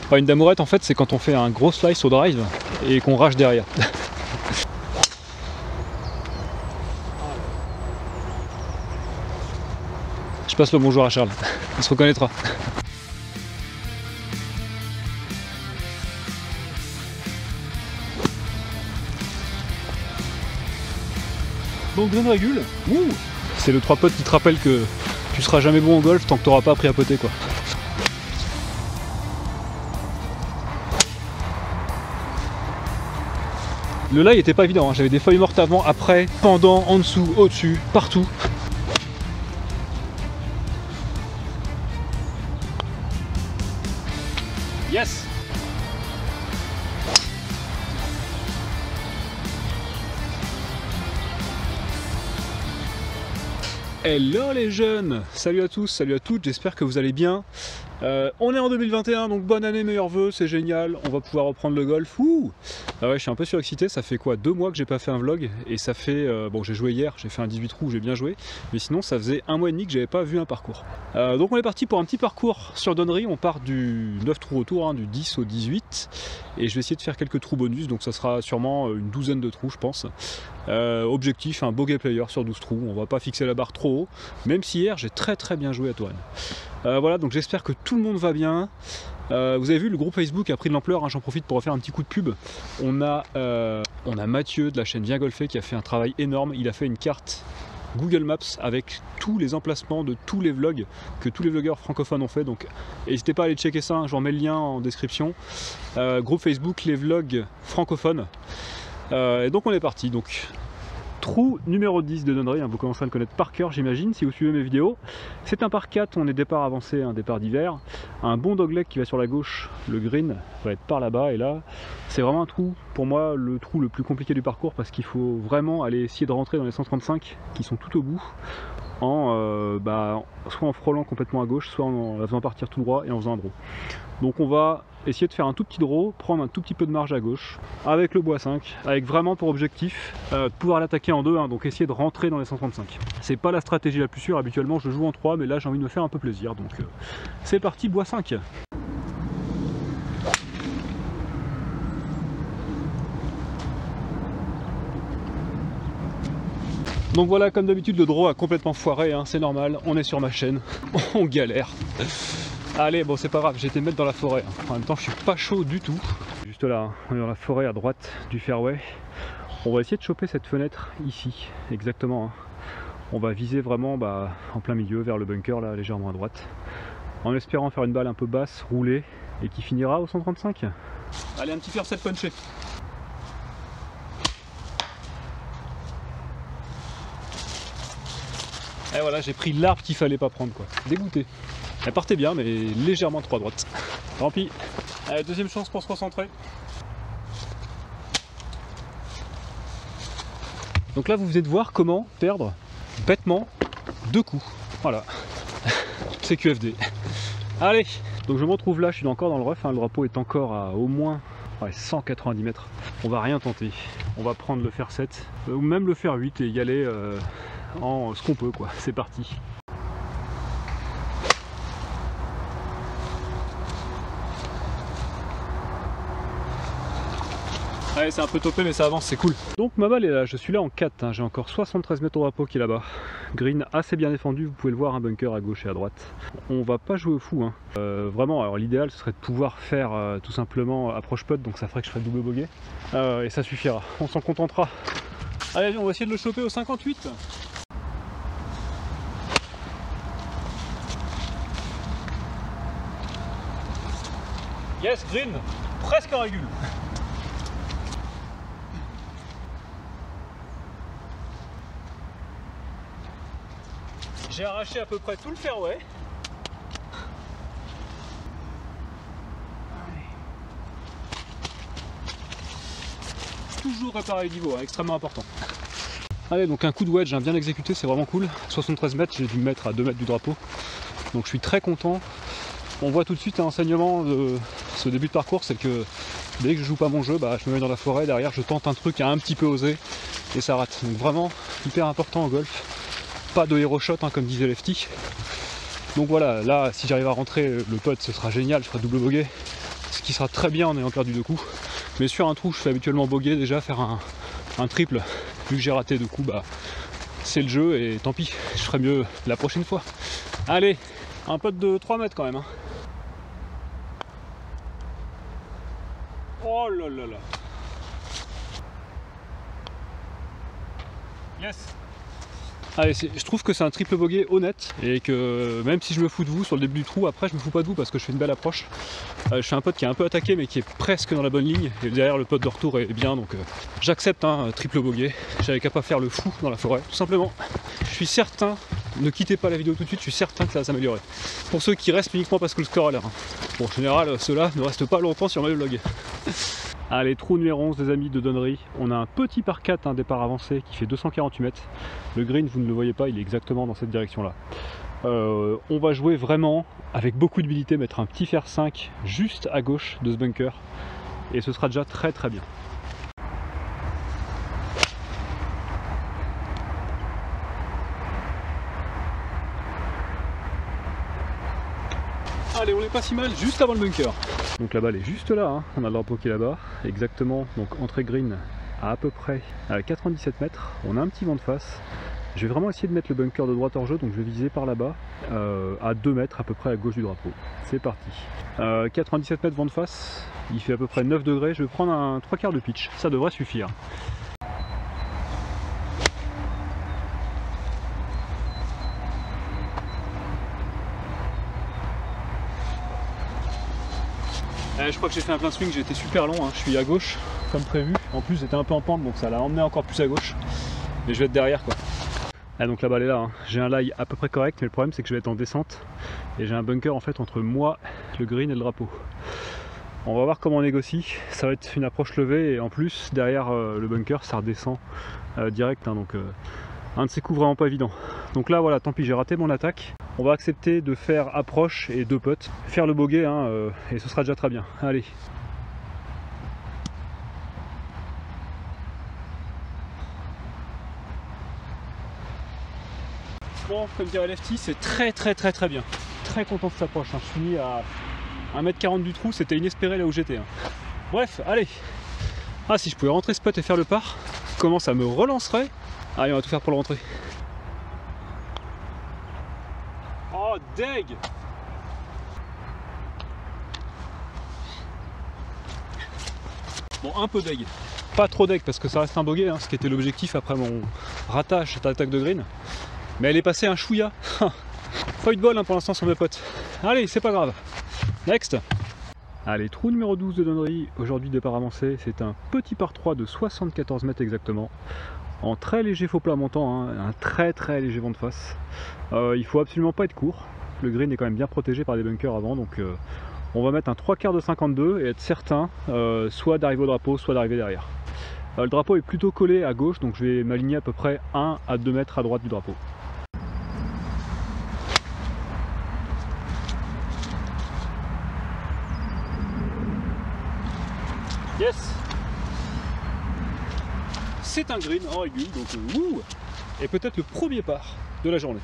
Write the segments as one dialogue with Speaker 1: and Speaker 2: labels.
Speaker 1: Enfin, une damourette en fait c'est quand on fait un gros slice au drive et qu'on rage derrière. Je passe le bonjour à Charles, il se reconnaîtra. Donc green régule, c'est le 3 potes qui te rappelle que tu seras jamais bon au golf tant que tu n'auras pas appris à poter quoi. Le lie était pas évident, hein. J'avais des feuilles mortes avant, après, pendant, en dessous, au-dessus, partout. Yes! Hello les jeunes! Salut à tous, salut à toutes, j'espère que vous allez bien. On est en 2021, donc bonne année, meilleurs vœux, c'est génial, on va pouvoir reprendre le golf. Ouh, ah ouais, je suis un peu surexcité, ça fait quoi 2 mois que j'ai pas fait un vlog, et ça fait, bon j'ai joué hier, j'ai fait un 18 trous, j'ai bien joué, mais sinon ça faisait 1 mois et demi que j'avais pas vu un parcours. Donc on est parti pour un petit parcours sur Donnery, on part du 9 trous retour, hein, du 10 au 18, et je vais essayer de faire quelques trous bonus, donc ça sera sûrement une douzaine de trous je pense. Objectif, un bogey player sur 12 trous, on va pas fixer la barre trop haut, même si hier j'ai très bien joué à Touraine. Voilà, donc j'espère que tout le monde va bien. Vous avez vu, le groupe Facebook a pris de l'ampleur, hein, j'en profite pour refaire un petit coup de pub. On a Mathieu de la chaîne Bien Golfer qui a fait un travail énorme, il a fait une carte Google Maps avec tous les emplacements de tous les vlogs que tous les vlogueurs francophones ont fait, donc n'hésitez pas à aller checker ça, hein, j'en mets le lien en description. Groupe Facebook, les vlogs francophones. Et donc on est parti, donc trou numéro 10 de Donnery, hein, vous commencez à le connaître par cœur j'imagine si vous suivez mes vidéos. C'est un par 4, on est départ avancé, un départ d'hiver. Un bon dogleg qui va sur la gauche, le green va être par là-bas, et là c'est vraiment un trou, pour moi le trou le plus compliqué du parcours parce qu'il faut vraiment aller essayer de rentrer dans les 135 qui sont tout au bout, soit en frôlant complètement à gauche, soit en la faisant partir tout droit et en faisant un draw. Donc on va essayer de faire un tout petit draw, prendre un tout petit peu de marge à gauche avec le bois 5, avec vraiment pour objectif de pouvoir l'attaquer en 2, hein, donc essayer de rentrer dans les 135. C'est pas la stratégie la plus sûre, habituellement je joue en 3, mais là j'ai envie de me faire un peu plaisir, donc c'est parti, bois 5. Donc voilà, comme d'habitude le draw a complètement foiré, hein, c'est normal, on est sur ma chaîne, on galère. Allez, bon c'est pas grave, j'ai été mettre dans la forêt, hein. En même temps je suis pas chaud du tout. Juste là, hein, on est dans la forêt à droite du fairway. On va essayer de choper cette fenêtre ici, exactement, hein. On va viser vraiment en plein milieu, vers le bunker là, légèrement à droite. En espérant faire une balle un peu basse, roulée, et qui finira au 135. Allez, un petit fair set punché. Et voilà, j'ai pris l'arbre qu'il fallait pas prendre quoi. Dégoûté. Elle partait bien mais légèrement trop à droite. Tant pis. Allez, deuxième chance pour se concentrer. Donc là vous venez de voir comment perdre bêtement 2 coups. Voilà. C'est QFD. Allez, donc je me retrouve là, je suis encore dans le rough, hein. Le drapeau est encore à au moins 190 mètres. On va rien tenter. On va prendre le fer 7 ou même le fer 8 et y aller en ce qu'on peut quoi. C'est parti. Allez, c'est un peu topé mais ça avance, c'est cool. Donc ma balle est là, je suis là en 4, hein. J'ai encore 73 mètres au drapeau qui est là-bas. Green assez bien défendu, vous pouvez le voir, un bunker à gauche et à droite. On va pas jouer au fou, hein. Vraiment, alors l'idéal ce serait de pouvoir faire tout simplement approche putt, donc ça ferait que je ferais double bogey. Et ça suffira, on s'en contentera. Allez, on va essayer de le choper au 58. Yes, green, presque en régule. J'ai arraché à peu près tout le fairway. Toujours réparer le niveau, hein, extrêmement important. Allez, donc un coup de wedge, hein, bien exécuté, c'est vraiment cool. 73 mètres, j'ai dû me mettre à 2 mètres du drapeau. Donc je suis très content. On voit tout de suite un enseignement de ce début de parcours, c'est que dès que je joue pas mon jeu, je me mets dans la forêt, derrière je tente un truc à un petit peu osé et ça rate. Donc vraiment hyper important au golf. Pas de hero shot, hein, comme disait Lefty. Donc voilà, là si j'arrive à rentrer le putt ce sera génial, je ferai double bogey. ce qui sera très bien en ayant perdu 2 coups. Mais sur un trou, je fais habituellement bogey déjà, faire un triple. Vu que j'ai raté 2 coups, bah c'est le jeu et tant pis, je ferai mieux la prochaine fois. Allez, un putt de 3 mètres quand même. Hein. Oh là là là. Yes. Allez, je trouve que c'est un triple bogey honnête et que même si je me fous de vous sur le début du trou, après je me fous pas de vous parce que je fais une belle approche. Je fais un putt qui est un peu attaqué mais qui est presque dans la bonne ligne et derrière le putt de retour est bien, donc j'accepte un triple bogey. J'avais qu'à pas faire le fou dans la forêt, tout simplement. Je suis certain, ne quittez pas la vidéo tout de suite, je suis certain que ça va s'améliorer. Pour ceux qui restent uniquement parce que le score a l'air. Bon, en général, ceux-là ne restent pas longtemps sur mes vlogs. Allez, trou numéro 11 des amis de Donnery. On a un petit par 4, un départ avancé qui fait 248 mètres. Le green, vous ne le voyez pas, il est exactement dans cette direction-là. On va jouer vraiment avec beaucoup d'humilité, mettre un petit fer 5 juste à gauche de ce bunker. Et ce sera déjà très très bien. Allez, on est pas si mal, juste avant le bunker. Donc la balle est juste là, hein. On a le drapeau qui est là-bas, exactement, donc entrée green à peu près à 97 mètres. On a un petit vent de face. Je vais vraiment essayer de mettre le bunker de droite hors jeu, donc je vais viser par là-bas, à 2 mètres à peu près à gauche du drapeau. C'est parti. 97 mètres vent de face, il fait à peu près 9 degrés, je vais prendre un 3/4 de pitch, ça devrait suffire. Je crois que j'ai fait un plein swing, j'ai été super long, hein. Je suis à gauche comme prévu, en plus j'étais un peu en pente donc ça l'a emmené encore plus à gauche, mais je vais être derrière quoi. Ah, donc la balle est là, hein. J'ai un lie à peu près correct, mais le problème c'est que je vais être en descente et j'ai un bunker en fait entre moi, le green et le drapeau. On va voir comment on négocie, ça va être une approche levée et en plus derrière le bunker ça redescend direct, hein, donc un de ces coups vraiment pas évident. Donc là voilà, tant pis, j'ai raté mon attaque. On va accepter de faire approche et 2 putts, faire le bogey, hein, et ce sera déjà très bien. Allez. Bon, comme dirait Lefty, c'est très bien. Très content de cette approche, hein. Je suis mis à 1m40 du trou, c'était inespéré là où j'étais. Hein. Bref, allez. Ah, si je pouvais rentrer ce putt et faire le par, comment ça me relancerait? Allez, on va tout faire pour le rentrer. Oh, deg! Bon, un peu deg. Pas trop deg parce que ça reste un bogey, hein, ce qui était l'objectif après mon ratage, cette attaque de green. Mais elle est passée un chouïa. Pas eu de bol, hein, pour l'instant sur mes potes. Allez, c'est pas grave. Next! Allez, trou numéro 12 de Donnery. Aujourd'hui, départ avancé. C'est un petit par 3 de 74 mètres exactement. En très léger faux plat montant, hein, un très léger vent de face. Il faut absolument pas être court. Le green est quand même bien protégé par des bunkers avant, donc on va mettre un 3/4 de 52 et être certain soit d'arriver au drapeau, soit d'arriver derrière. Le drapeau est plutôt collé à gauche, donc je vais m'aligner à peu près 1 à 2 mètres à droite du drapeau. Yes! C'est un green en régule, donc wouh! Et peut-être le premier par de la journée.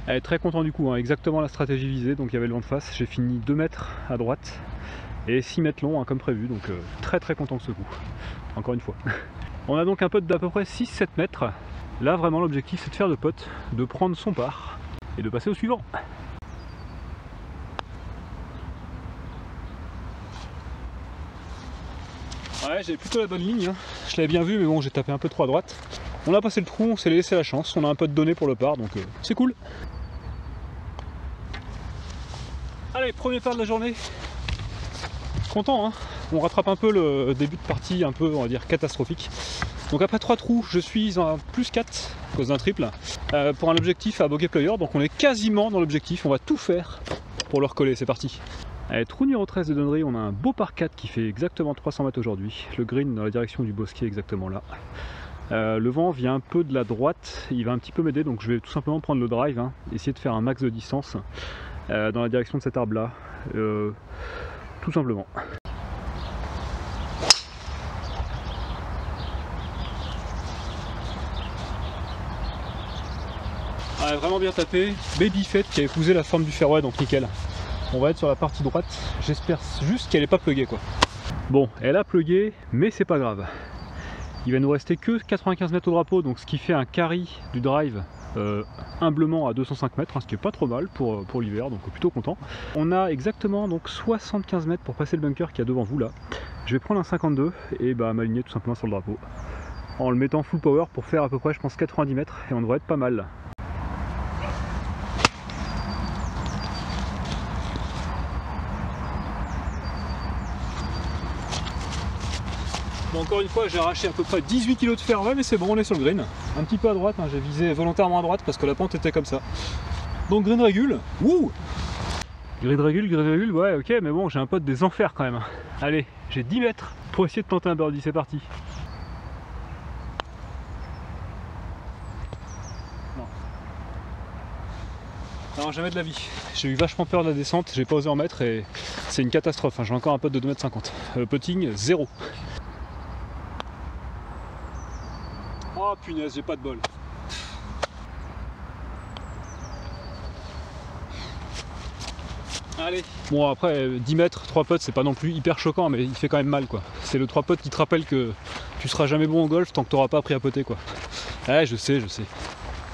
Speaker 1: Elle est très content du coup, hein, exactement la stratégie visée, donc il y avait le vent de face, j'ai fini 2 mètres à droite et 6 mètres long, hein, comme prévu, donc très content de ce coup, encore une fois. On a donc un putt d'à peu près 6-7 mètres, là vraiment l'objectif c'est de faire le putt, de prendre son par et de passer au suivant. Ouais, j'ai plutôt la bonne ligne, hein. Je l'avais bien vu, mais bon, j'ai tapé un peu trop à droite. On a passé le trou, on s'est laissé la chance, on a un peu de donné pour le par, donc c'est cool. Allez, premier par de la journée. Content, hein. On rattrape un peu le début de partie, un peu, on va dire, catastrophique. Donc après 3 trous, je suis en plus 4, à cause d'un triple, pour un objectif à bogey player, donc on est quasiment dans l'objectif, on va tout faire pour le recoller, c'est parti. Allez, trou numéro 13 de Donnery, on a un beau par 4 qui fait exactement 300 mètres aujourd'hui. Le green dans la direction du bosquet exactement là. Le vent vient un peu de la droite, il va un petit peu m'aider, donc je vais tout simplement prendre le drive, hein, essayer de faire un max de distance dans la direction de cet arbre là, tout simplement. Ouais, vraiment bien tapé, Baby Fett qui a épousé la forme du fairway, donc nickel. On va être sur la partie droite, j'espère juste qu'elle n'est pas pluguée quoi. Bon, elle a plugué, mais c'est pas grave. Il va nous rester que 95 mètres au drapeau, donc ce qui fait un carry du drive humblement à 205 mètres, hein, ce qui est pas trop mal pour l'hiver, donc plutôt content. On a exactement donc 75 mètres pour passer le bunker qui est devant vous là. Je vais prendre un 52 et m'aligner tout simplement sur le drapeau en le mettant full power pour faire à peu près je pense 90 mètres et on devrait être pas mal là. Bon, encore une fois j'ai arraché à peu près 18 kg de fairway, mais c'est bon, on est sur le green. Un petit peu à droite, hein, j'ai visé volontairement à droite parce que la pente était comme ça. Donc green régule, wouh! Green régule, ouais ok, mais bon j'ai un pote des enfers quand même. Allez, j'ai 10 mètres pour essayer de tenter un birdie, c'est parti. Non, jamais de la vie. J'ai eu vachement peur de la descente, j'ai pas osé en mettre et c'est une catastrophe, hein. J'ai encore un pote de 2,50 m. Putting, 0. Oh punaise, j'ai pas de bol. Allez. Bon après 10 mètres, 3 putts c'est pas non plus hyper choquant mais il fait quand même mal quoi. C'est le 3 putts qui te rappelle que tu seras jamais bon au golf tant que t'auras pas appris à putter quoi. Ouais je sais.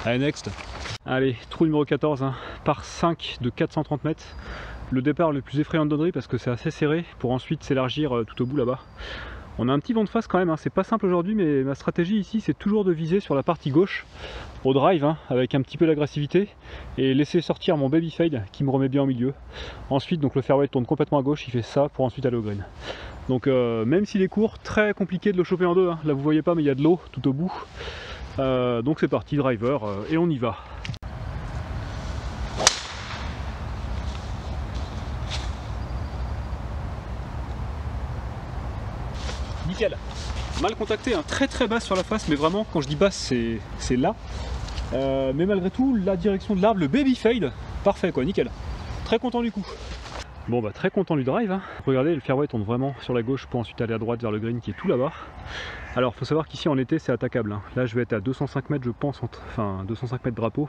Speaker 1: Allez next. Allez, trou numéro 14, hein, par 5 de 430 mètres. Le départ le plus effrayant de Donnery parce que c'est assez serré pour ensuite s'élargir tout au bout là-bas. On a un petit vent de face quand même, hein. C'est pas simple aujourd'hui mais ma stratégie ici c'est toujours de viser sur la partie gauche au drive hein, avec un petit peu d'agressivité et laisser sortir mon baby fade qui me remet bien au milieu. Ensuite donc le fairway tourne complètement à gauche, il fait ça pour ensuite aller au green. Donc même s'il est court, très compliqué de le choper en deux, hein. Là vous voyez pas mais il y a de l'eau tout au bout. Donc c'est parti, driver et on y va. Nickel. Mal contacté, hein, très basse sur la face, mais vraiment quand je dis basse c'est là. Mais malgré tout la direction de l'arbre, le baby fade, parfait quoi, nickel. Très content du coup. Bon bah très content du drive, hein. Regardez le fairway tourne vraiment sur la gauche pour ensuite aller à droite vers le green qui est tout là-bas. Alors faut savoir qu'ici en été c'est attaquable, hein. Là je vais être à 205 mètres je pense, enfin 205 mètres drapeau.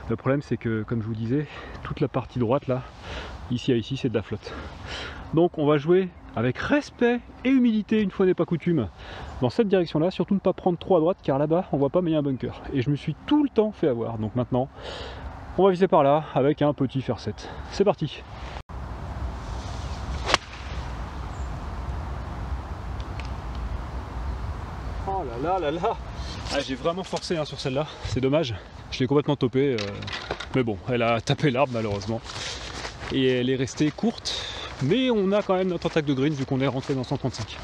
Speaker 1: Le problème c'est que comme je vous disais, toute la partie droite là, ici à ici c'est de la flotte. Donc on va jouer avec respect et humilité une fois n'est pas coutume dans cette direction là, surtout ne pas prendre trop à droite car là-bas on voit pas mais il y a un bunker. Et je me suis tout le temps fait avoir, donc maintenant on va viser par là avec un petit fair set. C'est parti. Oh là là là là. Ah, j'ai vraiment forcé hein, sur celle-là, c'est dommage. Je l'ai complètement topé, mais bon, elle a tapé l'arbre malheureusement. Et elle est restée courte, mais on a quand même notre attaque de green vu qu'on est rentré dans 135.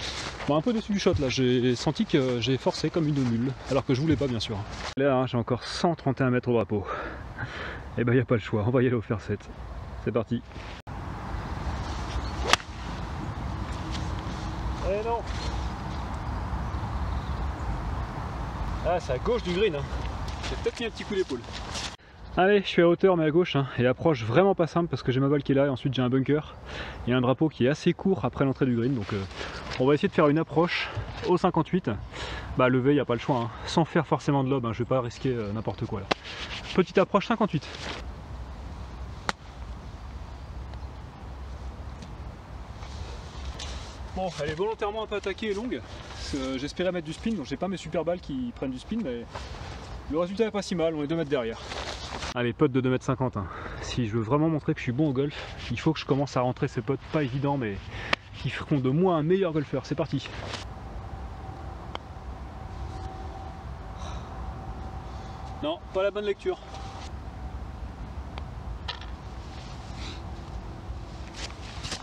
Speaker 1: Bon, un peu déçu du shot là, j'ai senti que j'ai forcé comme une mule, alors que je voulais pas bien sûr. Là hein, j'ai encore 131 mètres au drapeau. Et ben y a pas le choix, on va y aller au fair set. C'est parti. Eh non. Ah, c'est à gauche du green, hein. J'ai peut-être mis un petit coup d'épaule. Allez, je suis à hauteur mais à gauche, hein, et approche vraiment pas simple parce que j'ai ma balle qui est là et ensuite j'ai un bunker et un drapeau qui est assez court après l'entrée du green. Donc on va essayer de faire une approche au 58. Bah levé, il n'y a pas le choix, hein. Sans faire forcément de lob, hein, je vais pas risquer n'importe quoi là. Petite approche 58. Bon, elle est volontairement un peu attaquée et longue. J'espérais mettre du spin, donc j'ai pas mes super balles qui prennent du spin, mais le résultat est pas si mal, on est 2 mètres derrière. Allez, potes de 2,50 m, hein. Si je veux vraiment montrer que je suis bon au golf, il faut que je commence à rentrer ces potes pas évidents, mais qui feront de moi un meilleur golfeur. C'est parti. Non, pas la bonne lecture.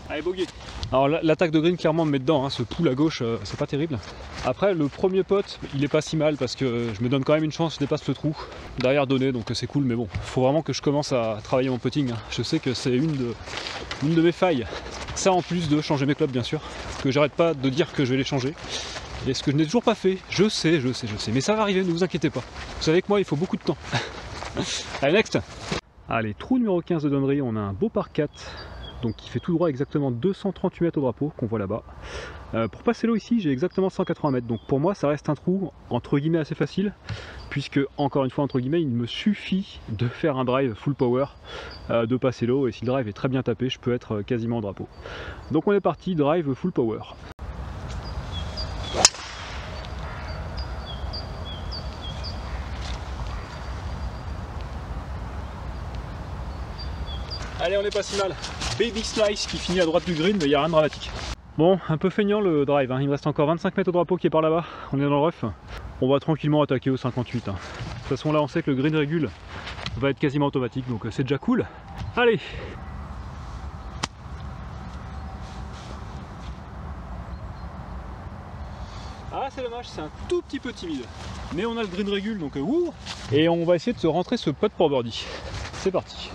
Speaker 1: Allez, bogey. Alors l'attaque de green clairement me met dedans, hein. Ce pool à gauche c'est pas terrible. Après le premier putt il est pas si mal parce que je me donne quand même une chance, je dépasse le trou derrière donné, donc c'est cool, mais bon, faut vraiment que je commence à travailler mon putting, hein. Je sais que c'est une de mes failles. Ça en plus de changer mes clubs bien sûr, que j'arrête pas de dire que je vais les changer. Et ce que je n'ai toujours pas fait, je sais, mais ça va arriver, ne vous inquiétez pas. Vous savez que moi il faut beaucoup de temps. Allez next. Allez, trou numéro 15 de Donnery, on a un beau par 4. donc qui fait tout droit exactement 238 mètres au drapeau, qu'on voit là-bas. Pour passer l'eau ici, j'ai exactement 180 mètres, donc pour moi ça reste un trou entre guillemets assez facile, puisque encore une fois entre guillemets, il me suffit de faire un drive full power, de passer l'eau, et si le drive est très bien tapé, je peux être quasiment au drapeau. Donc on est parti, drive full power. Allez, on est pas si mal. Baby slice qui finit à droite du green, mais il n'y a rien de dramatique. Bon, un peu feignant le drive, hein. Il me reste encore 25 mètres au drapeau qui est par là-bas. On est dans le rough. On va tranquillement attaquer au 58. Hein. De toute façon, là, on sait que le green régule va être quasiment automatique, donc c'est déjà cool. Allez! Ah, c'est dommage, c'est un tout petit peu timide. Mais on a le green régule, donc wouh! Et on va essayer de se rentrer ce putt pour birdie. C'est parti.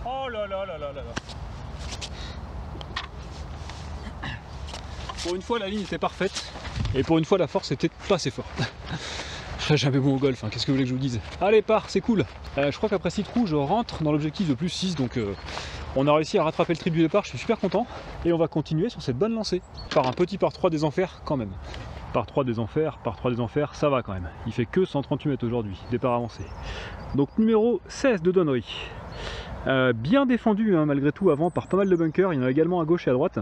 Speaker 1: Oh là là là là là là. Pour une fois la ligne était parfaite et pour une fois la force était pas assez forte. Je serais jamais bon au golf, hein. Qu'est-ce que vous voulez que je vous dise? Allez, part, c'est cool. Je crois qu'après 6 trous je rentre dans l'objectif de plus 6, donc on a réussi à rattraper le trip du départ, je suis super content. Et on va continuer sur cette bonne lancée par un petit par 3 des enfers quand même. Par 3 des enfers, ça va quand même. Il fait que 138 mètres aujourd'hui, départ avancé. Donc numéro 16 de Donnery. Bien défendu hein, malgré tout avant par pas mal de bunkers, il y en a également à gauche et à droite.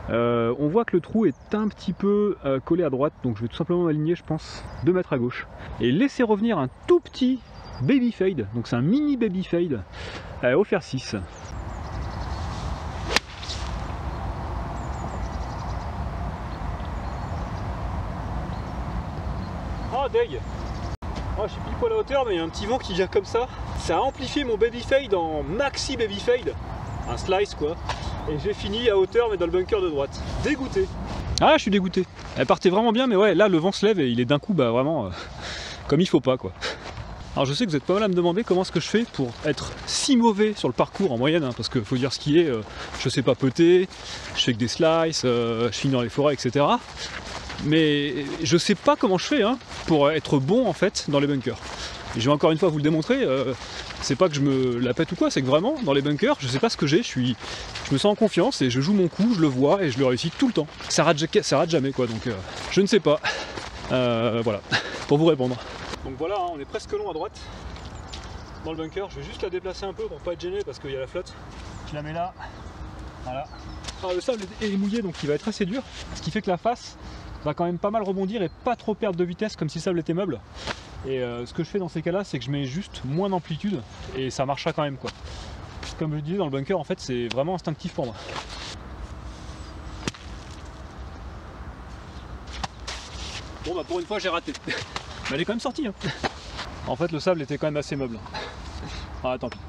Speaker 1: On voit que le trou est un petit peu collé à droite, donc je vais tout simplement m'aligner je pense 2 mètres à gauche. Et laisser revenir un tout petit baby fade, donc c'est un mini baby fade au fer 6. Oh deg! Oh, je suis pile poil à la hauteur, mais il y a un petit vent qui vient comme ça. Ça a amplifié mon baby fade en maxi baby fade. Un slice quoi. Et j'ai fini à hauteur mais dans le bunker de droite. Dégoûté. Ah, je suis dégoûté. Elle partait vraiment bien, mais ouais, là le vent se lève et il est d'un coup, bah vraiment, comme il faut pas quoi. Alors je sais que vous êtes pas mal à me demander comment est-ce que je fais pour être si mauvais sur le parcours en moyenne, hein, parce qu'il faut dire ce qui est, je sais pas putter, je fais que des slices, je finis dans les forêts, etc. Mais je sais pas comment je fais hein, pour être bon en fait dans les bunkers. Et je vais encore une fois vous le démontrer, c'est pas que je me la pète ou quoi, c'est que vraiment dans les bunkers, je sais pas ce que j'ai, je me sens en confiance et je joue mon coup, je le vois et je le réussis tout le temps. Ça rate jamais quoi, donc je ne sais pas. Voilà, pour vous répondre. Donc voilà, hein, on est presque long à droite dans le bunker, je vais juste la déplacer un peu pour pas être gêné parce qu'il y a la flotte. Je la mets là, voilà. Alors, le sable est mouillé donc il va être assez dur, ce qui fait que la face va quand même pas mal rebondir et pas trop perdre de vitesse comme si le sable était meuble. Et ce que je fais dans ces cas là c'est que je mets juste moins d'amplitude et ça marchera quand même quoi. Comme je disais dans le bunker en fait c'est vraiment instinctif pour moi. Bon bah pour une fois j'ai raté. Mais elle est quand même sortie hein. En fait le sable était quand même assez meuble. Ah tant pis.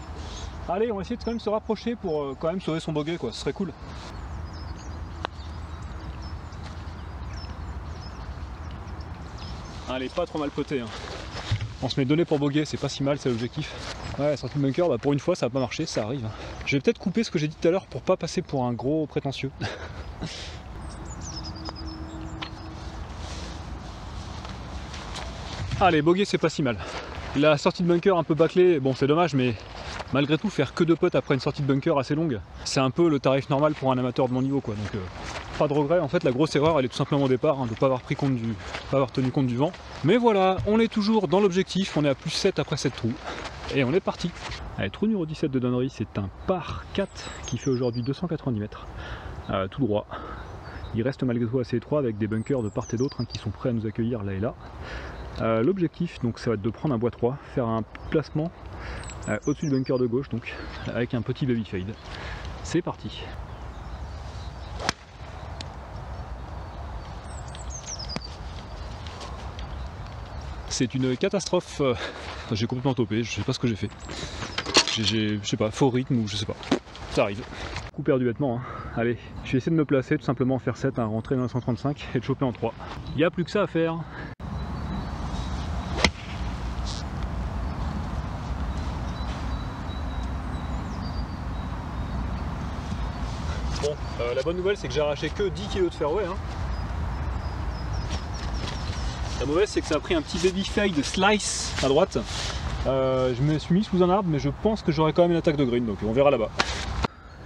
Speaker 1: Allez on va essayer de quand même se rapprocher pour quand même sauver son bogey quoi, ce serait cool. Allez, pas trop mal poté hein. On se met donné pour bogey, c'est pas si mal, c'est l'objectif. Ouais, la sortie de bunker, bah pour une fois ça va pas marcher, ça arrive. Je vais peut-être couper ce que j'ai dit tout à l'heure pour pas passer pour un gros prétentieux. Allez, bogey c'est pas si mal. La sortie de bunker un peu bâclée, bon c'est dommage mais malgré tout faire que 2 putts après une sortie de bunker assez longue, c'est un peu le tarif normal pour un amateur de mon niveau quoi. Donc pas de regret, en fait la grosse erreur elle est tout simplement au départ, hein, de ne pas avoir tenu compte du vent. Mais voilà, on est toujours dans l'objectif, on est à plus 7 après 7 trous. Et on est parti. Allez, trou numéro 17 de Donnery, c'est un par 4 qui fait aujourd'hui 290 mètres. Tout droit. Il reste malgré tout assez étroit avec des bunkers de part et d'autre hein, qui sont prêts à nous accueillir là et là. L'objectif donc ça va être de prendre un bois 3, faire un placement au-dessus du bunker de gauche donc avec un petit baby fade. C'est parti. C'est une catastrophe, j'ai complètement topé, je sais pas ce que j'ai fait. Je sais pas, faux rythme ou je sais pas. Ça arrive. Coup perdu bêtement, hein. Allez, je vais essayer de me placer, tout simplement en faire 7, hein, rentrer dans la 135 et de choper en 3. Il n'y a plus que ça à faire. Bon, la bonne nouvelle c'est que j'ai arraché que 10 kg de fairway. Hein. La mauvaise c'est que ça a pris un petit baby fade slice à droite Je me suis mis sous un arbre, mais je pense que j'aurai quand même une attaque de green, donc on verra là-bas.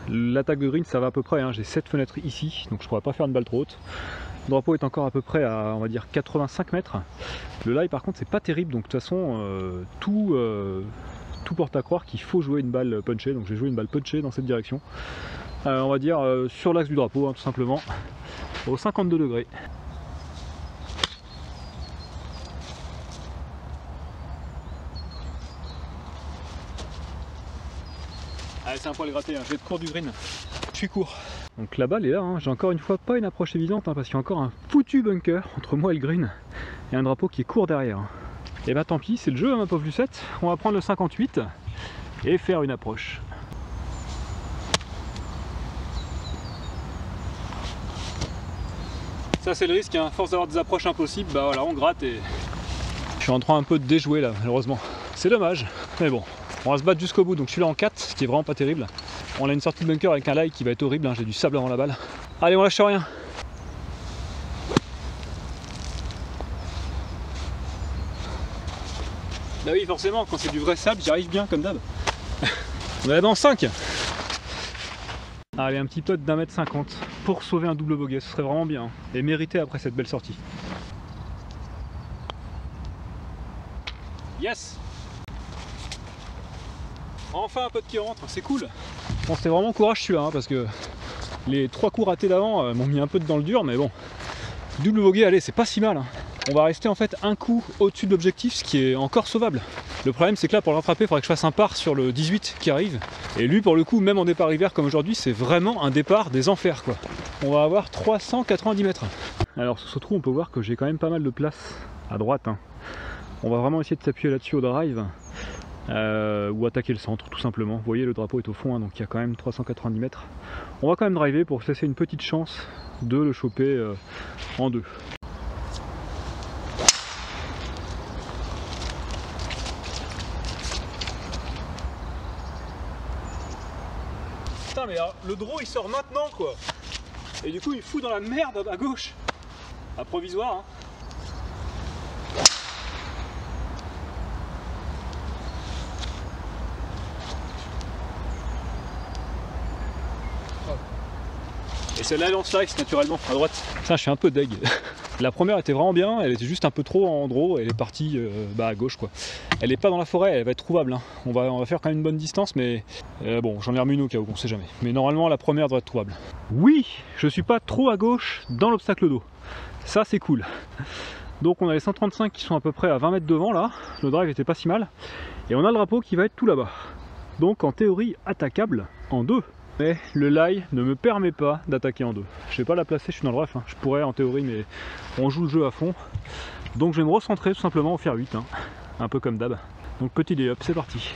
Speaker 1: L'attaque de green, ça va à peu près, hein. J'ai 7 fenêtres ici, donc je pourrais pas faire une balle trop haute. Le drapeau est encore à peu près à, on va dire, 85 mètres. Le lie par contre c'est pas terrible, donc de toute façon tout porte à croire qu'il faut jouer une balle punchée, donc j'ai joué une balle punchée dans cette direction. On va dire sur l'axe du drapeau, hein, tout simplement, au 52 degrés. Allez, c'est un poil gratté, hein. Je vais être court du green. Je suis court. Donc la balle est là, hein. J'ai encore une fois pas une approche évidente, hein, parce qu'il y a encore un foutu bunker entre moi et le green et un drapeau qui est court derrière. Et bah tant pis, c'est le jeu, hein, ma pauvre Lucette. On va prendre le 58 et faire une approche. Ça c'est le risque, hein. Force d'avoir des approches impossibles, bah voilà, on gratte et je suis en train un peu de déjouer là, malheureusement. C'est dommage, mais bon. On va se battre jusqu'au bout, donc je suis là en 4, ce qui est vraiment pas terrible. On a une sortie de bunker avec un lie qui va être horrible, hein. J'ai du sable avant la balle. Allez, on lâche rien. Bah oui, forcément, quand c'est du vrai sable, j'y arrive bien comme d'hab. On est là dans 5. Allez, un petit putt d'1,50 m pour sauver un double bogey, ce serait vraiment bien, hein. Et mérité après cette belle sortie. Yes! Enfin un pote qui rentre, c'est cool. Bon, c'était vraiment courage celui-là, hein, parce que les 3 coups ratés d'avant m'ont mis un peu dans le dur, mais bon. Double bogey, allez, c'est pas si mal, hein. On va rester en fait un coup au-dessus de l'objectif, ce qui est encore sauvable. Le problème c'est que là pour le rattraper, il faudrait que je fasse un par sur le 18 qui arrive. Et lui pour le coup, même en départ hiver comme aujourd'hui, c'est vraiment un départ des enfers quoi. On va avoir 390 mètres. Alors sur ce trou on peut voir que j'ai quand même pas mal de place à droite, hein. On va vraiment essayer de s'appuyer là-dessus au drive. Ou attaquer le centre tout simplement. Vous voyez le drapeau est au fond, hein, donc il y a quand même 390 mètres. On va quand même driver pour se laisser une petite chance de le choper en deux. Putain mais le draw il sort maintenant quoi. Et du coup il fout dans la merde à gauche. À provisoire hein. Et celle-là elle en slice naturellement à droite. Ça je suis un peu deg. La première était vraiment bien, elle était juste un peu trop en draw, elle est partie à gauche quoi. Elle est pas dans la forêt, elle va être trouvable, hein. On va faire quand même une bonne distance, mais bon j'en ai remis une au cas où, on sait jamais. Mais normalement la première doit être trouvable. Oui, je suis pas trop à gauche dans l'obstacle d'eau. Ça c'est cool. Donc on a les 135 qui sont à peu près à 20 mètres devant là, le drive était pas si mal. Et on a le drapeau qui va être tout là-bas. Donc en théorie attaquable en deux. Mais le lie ne me permet pas d'attaquer en deux. Je vais pas la placer, je suis dans le ref, hein. Je pourrais en théorie, mais on joue le jeu à fond. Donc je vais me recentrer tout simplement au fer 8, hein. Un peu comme d'hab. Donc petit lay up, c'est parti.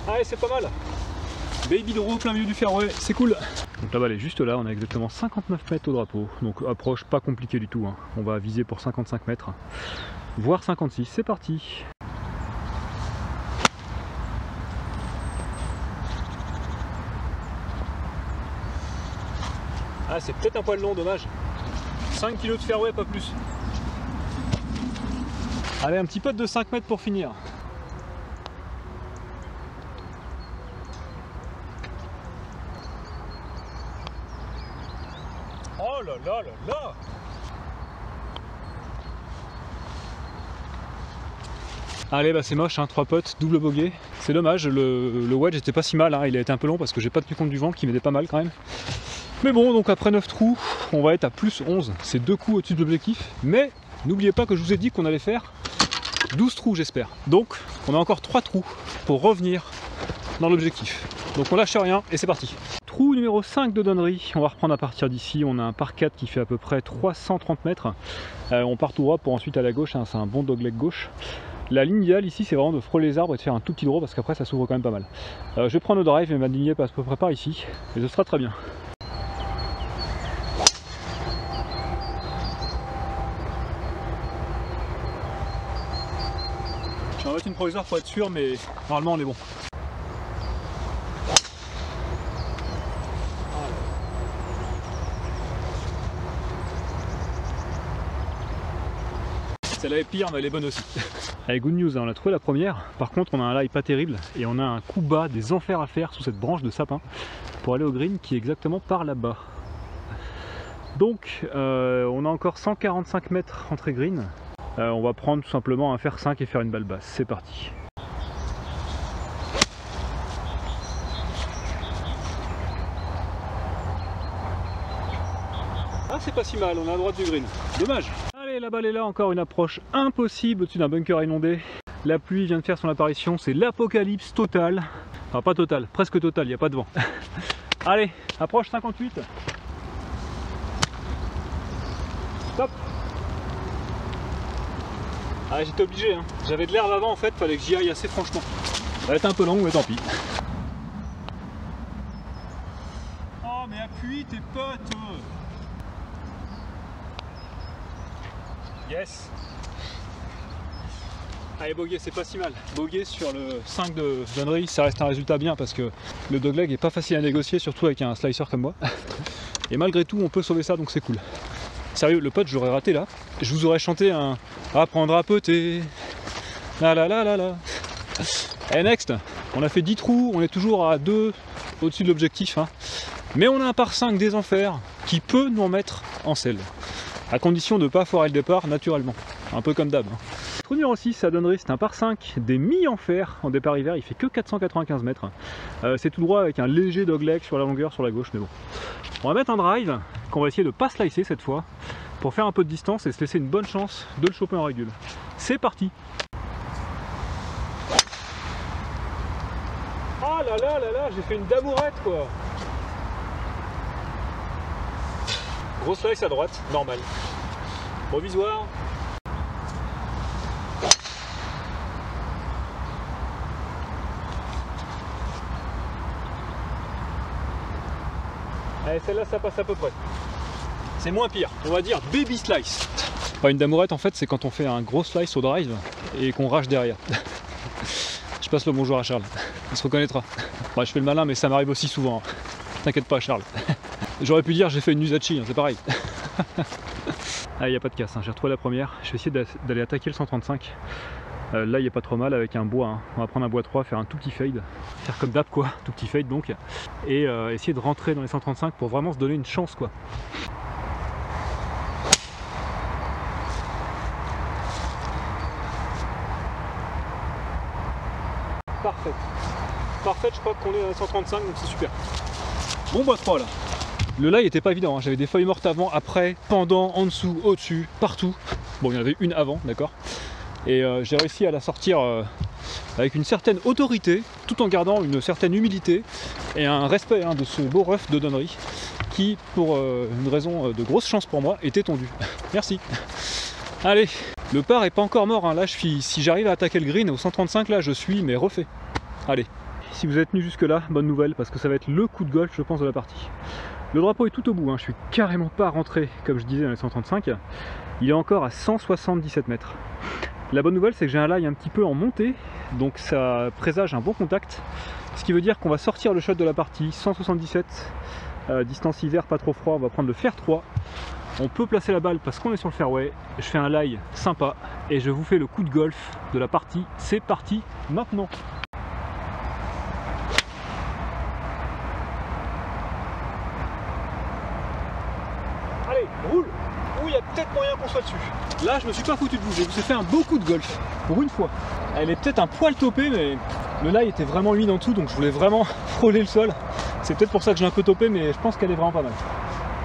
Speaker 1: Allez, c'est pas mal. Baby draw au plein milieu du fairway, c'est cool. Donc la balle est juste là, on a exactement 59 mètres au drapeau. Donc approche pas compliquée du tout, hein. On va viser pour 55 mètres, voire 56, c'est parti. Ah c'est peut-être un poil long, dommage. 5 kg de fairway, pas plus. Allez, un petit putt de 5 mètres pour finir. Oh là là là là! Allez, bah c'est moche, hein, 3 putts, double bogey. C'est dommage, le wedge était pas si mal, hein. Il a été un peu long parce que j'ai pas tenu compte du vent qui m'aidait pas mal quand même. Mais bon, donc après 9 trous, on va être à plus 11. C'est 2 coups au-dessus de l'objectif. Mais n'oubliez pas que je vous ai dit qu'on allait faire 12 trous, j'espère. Donc, on a encore 3 trous pour revenir dans l'objectif. Donc on lâche rien et c'est parti. Trou numéro 5 de Donnery, on va reprendre à partir d'ici. On a un par 4 qui fait à peu près 330 mètres. On part tout droit pour ensuite aller à gauche, hein. C'est un bon dogleg gauche. La ligne idéale ici c'est vraiment de frôler les arbres et de faire un tout petit draw parce qu'après ça s'ouvre quand même pas mal. Je vais prendre le drive et ma ligne passe à peu près par ici et ce sera très bien. Je vais en mettre une provisoire pour être sûr, mais normalement on est bon. Celle-là est pire, mais elle est bonne aussi. Allez, good news, hein, on a trouvé la première. Par contre, on a un lie pas terrible et on a un coup bas des enfers à faire sous cette branche de sapin pour aller au green qui est exactement par là-bas. Donc, on a encore 145 mètres entrée green. On va prendre tout simplement un fer 5 et faire une balle basse. C'est parti. Ah, c'est pas si mal, on est à droite du green. Dommage. Allez, la balle est là, encore une approche impossible au-dessus d'un bunker inondé. La pluie vient de faire son apparition, c'est l'apocalypse totale. Enfin, pas totale, presque totale, il n'y a pas de vent. Allez, approche 58. Stop. Ah, j'étais obligé, hein. J'avais de l'herbe avant en fait, fallait que j'y aille assez franchement. Ça va être un peu long, mais tant pis. Oh, mais appuie tes potes. Yes. Allez, bogey, c'est pas si mal. Bogey sur le 5 de Donnery, ça reste un résultat bien parce que le dogleg est pas facile à négocier, surtout avec un slicer comme moi. Et malgré tout, on peut sauver ça, donc c'est cool. Sérieux, le pote, j'aurais raté là. Je vous aurais chanté un apprendre à poter. La la la la la. Et next, on a fait 10 trous, on est toujours à 2 au-dessus de l'objectif. Hein. Mais on a un par 5 des enfers qui peut nous en mettre en selle. À condition de ne pas foirer le départ naturellement. Un peu comme d'hab. Hein. Trou numéro 6, ça donnerait, c'est un par 5 des mi-enfers en départ hiver, il fait que 495 mètres. C'est tout droit avec un léger dogleg sur la longueur sur la gauche, mais bon. On va mettre un drive qu'on va essayer de pas slicer cette fois pour faire un peu de distance et se laisser une bonne chance de le choper en régule. C'est parti. Oh là là là là, j'ai fait une damourette quoi. Gros slice à droite, normal. Provisoire. Allez, celle-là, ça passe à peu près. C'est moins pire, on va dire baby slice. Enfin, une damourette, en fait, c'est quand on fait un gros slice au drive et qu'on rage derrière. Je passe le bonjour à Charles, il se reconnaîtra. Bon, je fais le malin, mais ça m'arrive aussi souvent. T'inquiète pas, Charles. J'aurais pu dire j'ai fait une Nusachi, hein, c'est pareil. Ah, il n'y a pas de casse, hein. J'ai retrouvé la première. Je vais essayer d'aller attaquer le 135. Là, il n'y a pas trop mal avec un bois. Hein. On va prendre un bois 3, faire un tout petit fade. Faire comme d'hab, quoi. Tout petit fade, donc. Et essayer de rentrer dans les 135 pour vraiment se donner une chance, quoi. Parfait. Parfait, je crois qu'on est dans les 135, donc c'est super. Bon bois 3, là. Le lie était pas évident, hein. J'avais des feuilles mortes avant, après, pendant, en dessous, au-dessus, partout. Bon, il y en avait une avant, d'accord. Et j'ai réussi à la sortir avec une certaine autorité, tout en gardant une certaine humilité et un respect hein, de ce beau ref de Donnery, qui, pour une raison de grosse chance pour moi, était tondu. Merci. Allez, le par est pas encore mort, hein. Là, si j'arrive à attaquer le green au 135, là, je suis mais refait. Allez, si vous êtes tenu jusque là, bonne nouvelle, parce que ça va être le coup de golf, je pense, de la partie. Le drapeau est tout au bout, hein. Je suis carrément pas rentré, comme je disais, dans les 135. Il est encore à 177 mètres. La bonne nouvelle, c'est que j'ai un lie un petit peu en montée, donc ça présage un bon contact. Ce qui veut dire qu'on va sortir le shot de la partie, 177, distance hiver, pas trop froid, on va prendre le fer 3. On peut placer la balle parce qu'on est sur le fairway. Je fais un lie sympa et je vous fais le coup de golf de la partie. C'est parti maintenant. Allez, roule. Où il y a peut-être moyen qu'on soit dessus. Là, je me suis pas foutu de bouger. Je vous ai fait un beau coup de golf, pour une fois. Elle est peut-être un poil topée, mais le lie était vraiment humide en dessous, donc je voulais vraiment frôler le sol. C'est peut-être pour ça que j'ai un peu topé, mais je pense qu'elle est vraiment pas mal.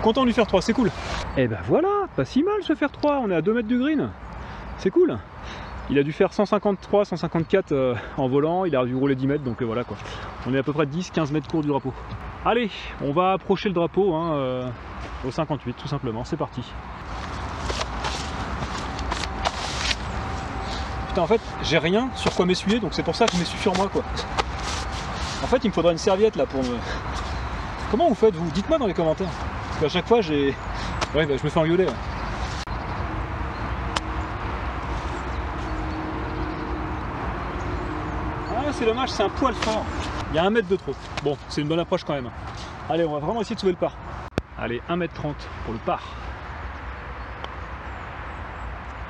Speaker 1: Content de lui faire 3, c'est cool. Et ben voilà, pas si mal ce faire 3. On est à 2 mètres du green. C'est cool. Il a dû faire 153, 154 en volant. Il a dû rouler 10 mètres, donc voilà quoi. On est à peu près 10-15 mètres court du drapeau. Allez, on va approcher le drapeau hein, au 58, tout simplement. C'est parti. Putain, en fait, j'ai rien sur quoi m'essuyer, donc c'est pour ça que je m'essuie sur moi, quoi. En fait, il me faudra une serviette là pour me... Comment vous faites, vous? Dites-moi dans les commentaires. Parce qu'à chaque fois, j'ai... Ouais, bah, je me fais engueuler. Ouais. Ah, c'est dommage, c'est un poil fort. Il y a 1 mètre de trop. Bon, c'est une bonne approche quand même. Allez, on va vraiment essayer de sauver le par. Allez, 1 mètre 30 pour le par.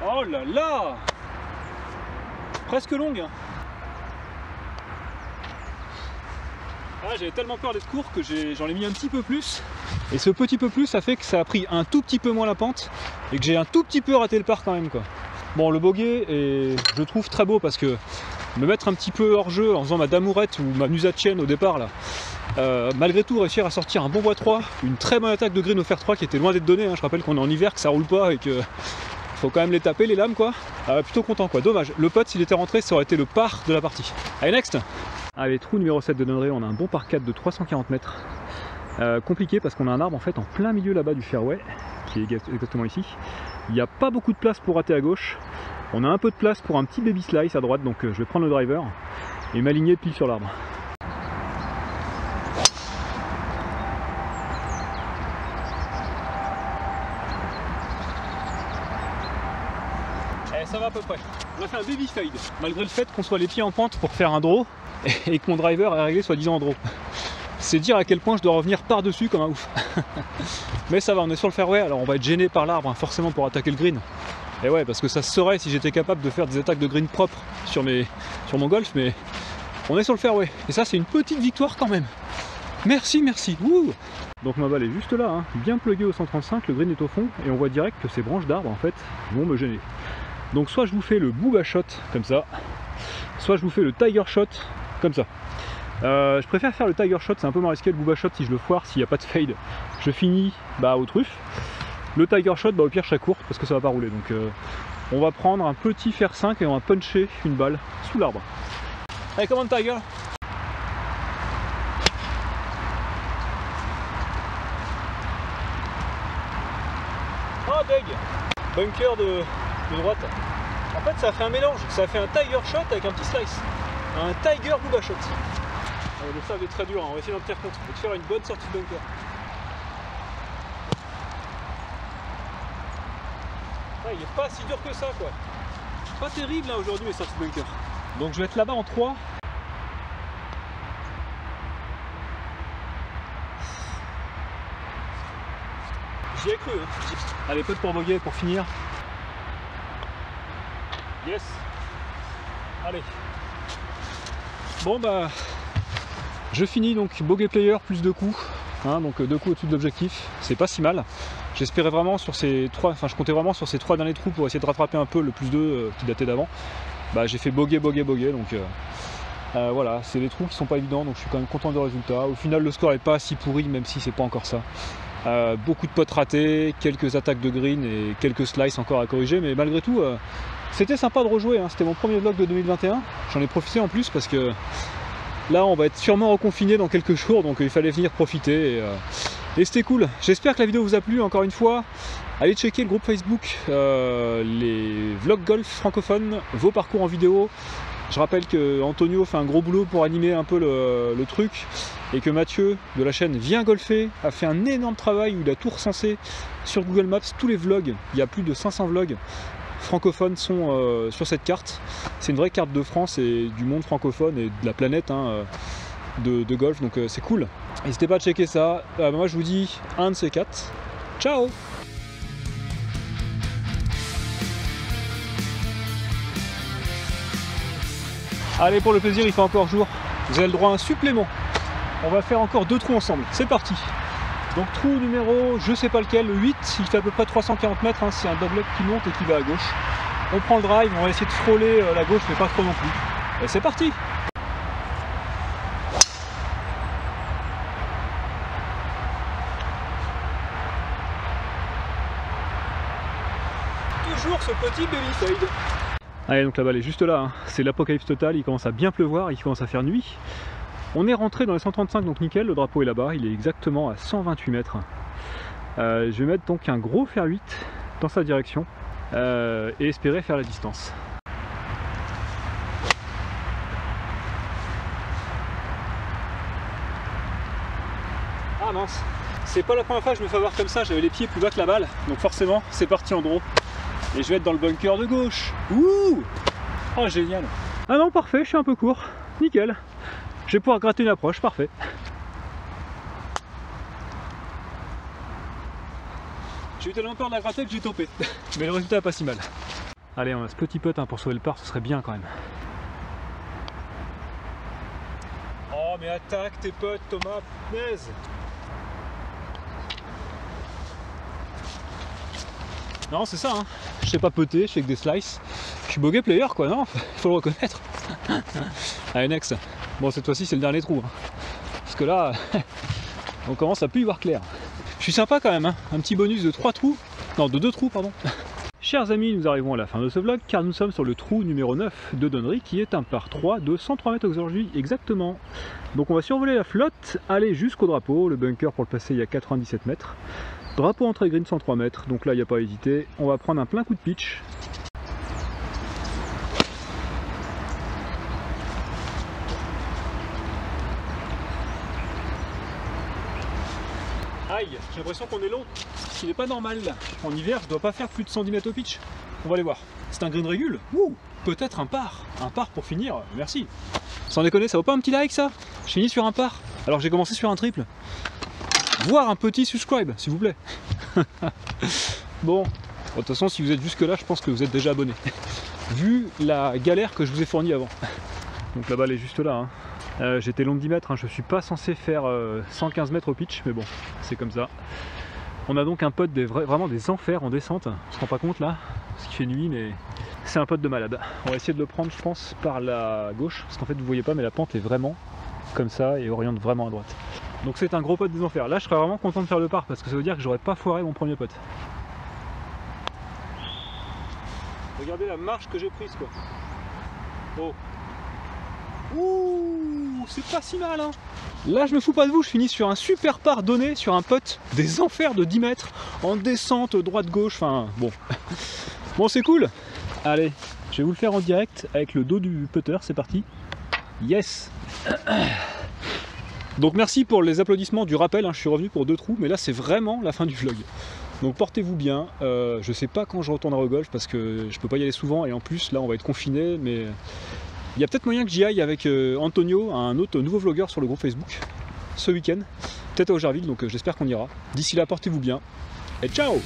Speaker 1: Oh, Oh là là! Presque longue. Hein. Ah, j'avais tellement peur d'être court que j'en ai mis un petit peu plus. Et ce petit peu plus, ça fait que ça a pris un tout petit peu moins la pente et que j'ai un tout petit peu raté le par quand même, quoi. Bon, le bogey est, je le trouve très beau parce que me mettre un petit peu hors jeu en faisant ma damourette ou ma nusatienne au départ là, malgré tout réussir à sortir un bon bois 3, une très bonne attaque de green au fer 3 qui était loin d'être donnée. Hein. Je rappelle qu'on est en hiver, que ça roule pas et que faut quand même les taper les lames, quoi. Plutôt content, quoi. Dommage. Le putt, s'il était rentré, ça aurait été le par de la partie. Allez, next. Allez, trou numéro 7 de Nodré, on a un bon par 4 de 340 mètres. Compliqué parce qu'on a un arbre en fait en plein milieu là-bas du fairway, qui est exactement ici. Il n'y a pas beaucoup de place pour rater à gauche. On a un peu de place pour un petit baby slice à droite, donc je vais prendre le driver et m'aligner pile sur l'arbre. Ça va à peu près. On a fait un baby fade, malgré le fait qu'on soit les pieds en pente pour faire un draw et que mon driver est réglé soi-disant en draw. C'est dire à quel point je dois revenir par-dessus comme un ouf. Mais ça va, on est sur le fairway, alors on va être gêné par l'arbre, hein, forcément pour attaquer le green. Et ouais, parce que ça se saurait si j'étais capable de faire des attaques de green propres sur mon golf, mais on est sur le fairway. Et ça, c'est une petite victoire quand même. Merci, merci. Wouh. Donc ma balle est juste là, hein, bien pluguée au 135, le green est au fond, et on voit direct que ces branches d'arbres en fait vont me gêner. Donc soit je vous fais le booba shot comme ça, soit je vous fais le tiger shot comme ça. Je préfère faire le tiger shot, c'est un peu moins risqué. Le booba shot, si je le foire, s'il n'y a pas de fade, je finis aux truffes. Le tiger shot, au pire je serai courte parce que ça va pas rouler. Donc on va prendre un petit fer 5 et on va puncher une balle sous l'arbre. Allez, commande tiger. Oh deg, bunker de droite. En fait ça a fait un mélange, ça a fait un tiger shot avec un petit slice. Un tiger booba shot. Le sable est très dur, hein. On va essayer d'en tenir compte. On va te faire une bonne sortie de bunker. Ah, il est pas si dur que ça, quoi. Pas terrible là aujourd'hui les sorties de bunker. Donc je vais être là-bas en 3. J'y ai cru, hein. Allez, peu de pour bogey pour finir. Yes. Allez. Bon bah, je finis donc bogey player plus 2 coups, hein, donc 2 coups au-dessus de l'objectif, c'est pas si mal. J'espérais vraiment sur ces 3, enfin je comptais vraiment sur ces 3 derniers trous pour essayer de rattraper un peu le plus 2 qui datait d'avant. Bah j'ai fait bogey, bogey, bogey, donc voilà, c'est des trous qui sont pas évidents, donc je suis quand même content du résultat. Au final le score est pas si pourri, même si c'est pas encore ça. Beaucoup de potes ratés, quelques attaques de green et quelques slices encore à corriger, mais malgré tout, c'était sympa de rejouer, hein. C'était mon premier vlog de 2021, j'en ai profité en plus parce que là on va être sûrement reconfiné dans quelques jours, donc il fallait venir profiter et c'était cool. J'espère que la vidéo vous a plu. Encore une fois, allez checker le groupe Facebook, les vlogs golf francophones, vos parcours en vidéo. Je rappelle que Antonio fait un gros boulot pour animer un peu le truc et que Mathieu de la chaîne Viens Golfer a fait un énorme travail où il a tout recensé sur Google Maps, tous les vlogs. Il y a plus de 500 vlogs francophones sont sur cette carte. C'est une vraie carte de France et du monde francophone et de la planète, hein, de golf, donc c'est cool. N'hésitez pas à checker ça. Moi je vous dis un de ces 4. Ciao. Allez, pour le plaisir, il fait encore jour. Vous avez le droit à un supplément. On va faire encore 2 trous ensemble. C'est parti. Donc trou numéro, je sais pas lequel, le 8, il fait à peu près 340 mètres, hein, c'est un dogleg qui monte et qui va à gauche. On prend le drive, on va essayer de frôler la gauche, mais pas trop non plus. Et c'est parti. Toujours ce petit baby fade. Allez, donc la balle est juste là, hein. C'est l'apocalypse totale, il commence à bien pleuvoir, il commence à faire nuit. On est rentré dans les 135, donc nickel, le drapeau est là-bas, il est exactement à 128 mètres. Je vais mettre donc un gros fer 8 dans sa direction et espérer faire la distance. Ah mince, c'est pas la première fois que je me fais avoir comme ça, j'avais les pieds plus bas que la balle, donc forcément c'est parti en draw. Et je vais être dans le bunker de gauche. Ouh! Oh génial! Ah non, parfait, je suis un peu court, nickel. Je vais pouvoir gratter une approche, parfait. J'ai eu tellement peur de la gratter que j'ai topé. Mais le résultat est pas si mal. Allez, on a ce petit putt hein, pour sauver le par, ce serait bien quand même. Oh mais attaque tes potes Thomas, punaise. Non c'est ça, hein. Je sais pas putter, je fais que des slices. Je suis bogey player quoi, non, faut le reconnaître. Allez next. Bon cette fois-ci c'est le dernier trou. Hein. Parce que là, on commence à plus y voir clair. Je suis sympa quand même, hein. Un petit bonus de 3 trous. Non, de 2 trous pardon. Chers amis, nous arrivons à la fin de ce vlog car nous sommes sur le trou numéro 9 de Donnery qui est un par 3 de 103 mètres aujourd'hui exactement. Donc on va survoler la flotte, aller jusqu'au drapeau, le bunker pour le passer il y a 97 mètres. Drapeau entrée green 103 mètres, donc là il n'y a pas à hésiter, on va prendre un plein coup de pitch. Aïe, j'ai l'impression qu'on est long, ce qui n'est pas normal là. En hiver, je dois pas faire plus de 110 mètres au pitch. On va aller voir. C'est un green régule. Ouh, peut-être un par. Un par pour finir, merci. Sans déconner, ça vaut pas un petit like ça? Je finis sur un par, alors j'ai commencé sur un triple. Voire un petit subscribe, s'il vous plaît. Bon, de toute façon, si vous êtes jusque là, je pense que vous êtes déjà abonné. Vu la galère que je vous ai fournie avant. Donc la balle est juste là. Hein. J'étais long de 10 mètres, hein. Je suis pas censé faire 115 mètres au pitch, mais bon, c'est comme ça. On a donc un putt vraiment des enfers en descente. On se rend pas compte là, parce qu'il fait nuit, mais c'est un putt de malade. On va essayer de le prendre, je pense, par la gauche, parce qu'en fait vous voyez pas, mais la pente est vraiment comme ça et oriente vraiment à droite. Donc c'est un gros putt des enfers. Là je serais vraiment content de faire le par, parce que ça veut dire que j'aurais pas foiré mon premier putt. Regardez la marche que j'ai prise quoi. Oh. Ouh, c'est pas si mal hein. Là je me fous pas de vous, je finis sur un super par donné sur un putt des enfers de 10 mètres en descente droite-gauche, enfin bon. Bon c'est cool. Allez, je vais vous le faire en direct avec le dos du putter, c'est parti. Yes. Donc merci pour les applaudissements du rappel, hein. Je suis revenu pour 2 trous, mais là c'est vraiment la fin du vlog. Donc portez-vous bien, je sais pas quand je retournerai au golf parce que je peux pas y aller souvent et en plus là on va être confiné, mais il y a peut-être moyen que j'y aille avec Antonio, un autre nouveau vlogueur sur le groupe Facebook, ce week-end, peut-être à Augerville, donc j'espère qu'on ira. D'ici là, portez-vous bien et ciao!